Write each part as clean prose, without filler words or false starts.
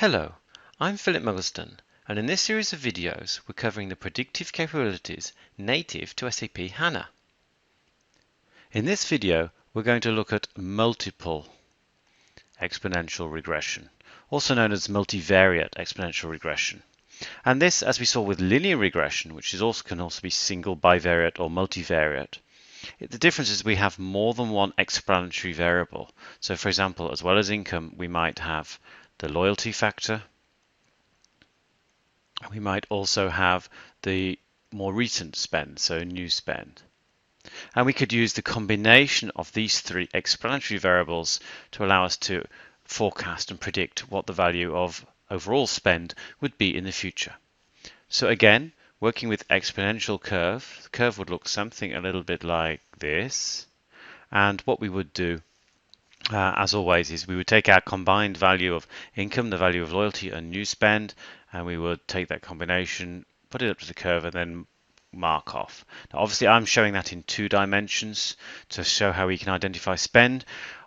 Hello, I'm Philip Muggleston, and in this series of videos we're covering the predictive capabilities native to SAP HANA. In this video we're going to look at multiple exponential regression, also known as multivariate exponential regression. And this, as we saw with linear regression, which can also be single, bivariate or multivariate. The difference is we have more than one explanatory variable. So for example, as well as income, we might have the loyalty factor. We might also have the more recent spend, so new spend. And we could use the combination of these three explanatory variables to allow us to forecast and predict what the value of overall spend would be in the future. So again, working with exponential curve, the curve would look something a little bit like this. And what we would do, as always, is we would take our combined value of income, the value of loyalty and new spend, and we would take that combination, put it up to the curve, and then mark off. Now, obviously, I'm showing that in 2 dimensions to show how we can identify spend.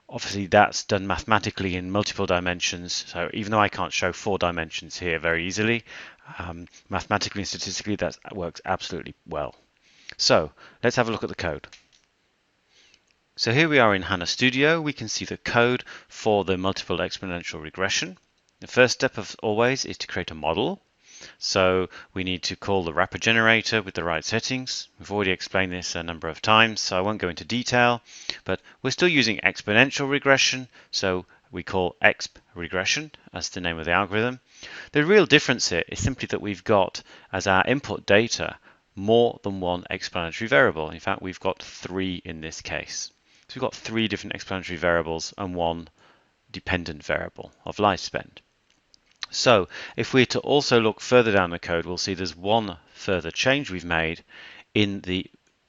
Obviously, that's done mathematically in multiple dimensions. So even though I can't show 4 dimensions here very easily, mathematically and statistically, that works absolutely well. So let's have a look at the code. So here we are in HANA Studio. We can see the code for the multiple exponential regression. The first step, as always, is to create a model. So we need to call the wrapper generator with the right settings. We've already explained this a number of times, so I won't go into detail, but we're still using exponential regression, so we call exp regression as the name of the algorithm. The real difference here is simply that we've got as our input data more than one explanatory variable. In fact, we've got 3 in this case. So we've got 3 different explanatory variables and 1 dependent variable of life spend. So if we're to also look further down the code, we'll see there's one further change we've made. In the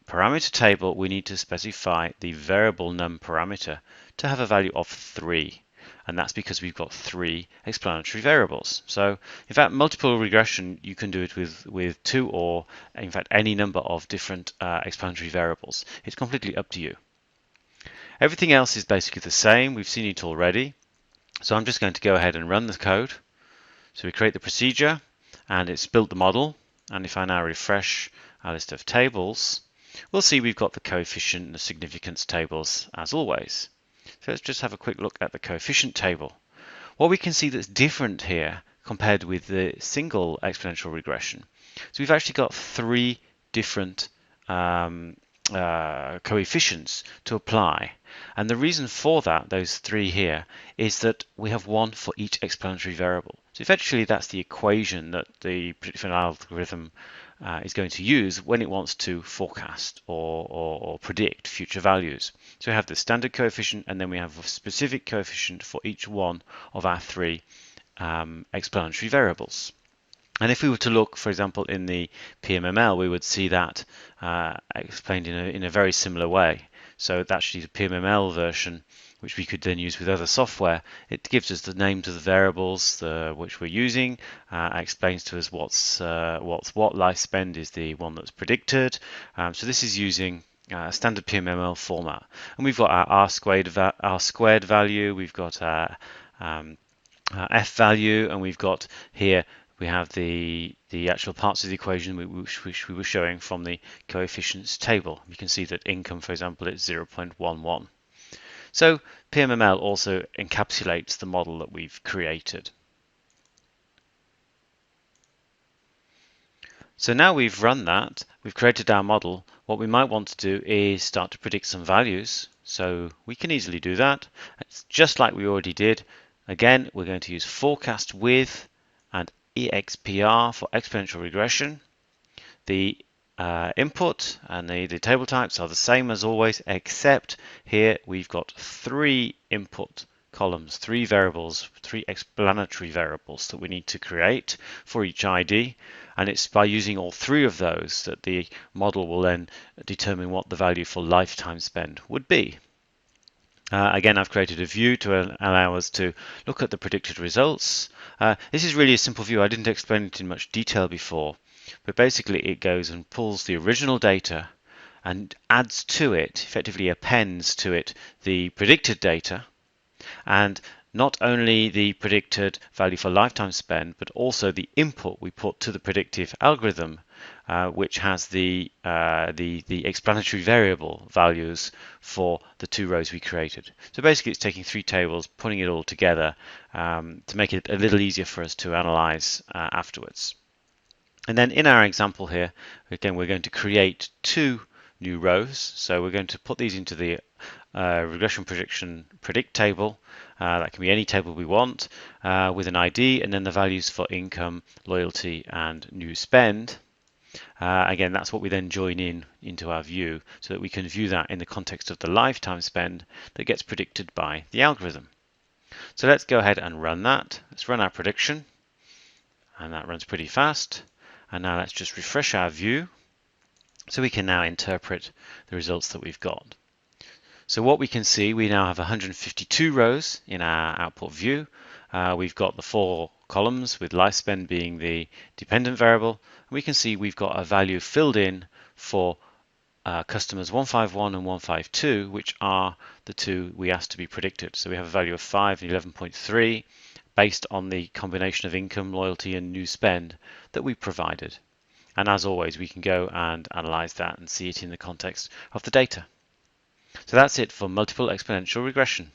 parameter table, we need to specify the variable num parameter to have a value of 3. And that's because we've got 3 explanatory variables. So in fact, multiple regression, you can do it with 2 or in fact any number of different explanatory variables. It's completely up to you. Everything else is basically the same. We've seen it already. So I'm just going to go ahead and run the code. So we create the procedure and it's built the model. And if I now refresh our list of tables, we'll see we've got the coefficient and the significance tables as always. So let's just have a quick look at the coefficient table. What we can see that's different here compared with the single exponential regression. So we've actually got 3 different coefficients to apply. And the reason for that, those 3 here, is that we have 1 for each explanatory variable. So effectively that's the equation that the predictive algorithm is going to use when it wants to forecast or predict future values. So we have the standard coefficient and then we have a specific coefficient for each one of our 3 explanatory variables. And if we were to look, for example, in the PMML, we would see that explained in a very similar way. So actually the PMML version, which we could then use with other software, it gives us the names of the variables which we're using, explains to us what's what life spend is the one that's predicted. So this is using standard PMML format. And we've got our R squared value, we've got our F value, and we've got here we have the actual parts of the equation which we were showing from the coefficients table. You can see that income, for example, is 0.11. So PMML also encapsulates the model that we've created. So now we've run that, we've created our model, what we might want to do is start to predict some values. So we can easily do that. It's just like we already did. Again, we're going to use forecast with and EXPR for exponential regression. The input and the table types are the same as always, except here we've got 3 input columns, 3 variables, 3 explanatory variables that we need to create for each ID. And it's by using all 3 of those that the model will then determine what the value for lifetime spend would be. Again, I've created a view to allow us to look at the predicted results. This is really a simple view. I didn't explain it in much detail before, but basically it goes and pulls the original data and adds to it, effectively appends to it, the predicted data. And not only the predicted value for lifetime spend, but also the input we put to the predictive algorithm, which has the explanatory variable values for the 2 rows we created. So basically it's taking 3 tables, putting it all together to make it a little easier for us to analyze afterwards. And then in our example here, again, we're going to create 2 new rows. So we're going to put these into the regression prediction predict table. That can be any table we want with an ID, and then the values for income, loyalty, and new spend. Again, that's what we then join into our view so that we can view that in the context of the lifetime spend that gets predicted by the algorithm. So let's go ahead and run that. Let's run our prediction, and that runs pretty fast. And now let's just refresh our view so we can now interpret the results that we've got. So what we can see, we now have 152 rows in our output view. We've got the 4 columns with life spend being the dependent variable. We can see we've got a value filled in for customers 151 and 152, which are the 2 we asked to be predicted. So we have a value of 5 and 11.3 based on the combination of income, loyalty, and new spend that we provided. And as always, we can go and analyze that and see it in the context of the data. So that's it for multiple exponential regression.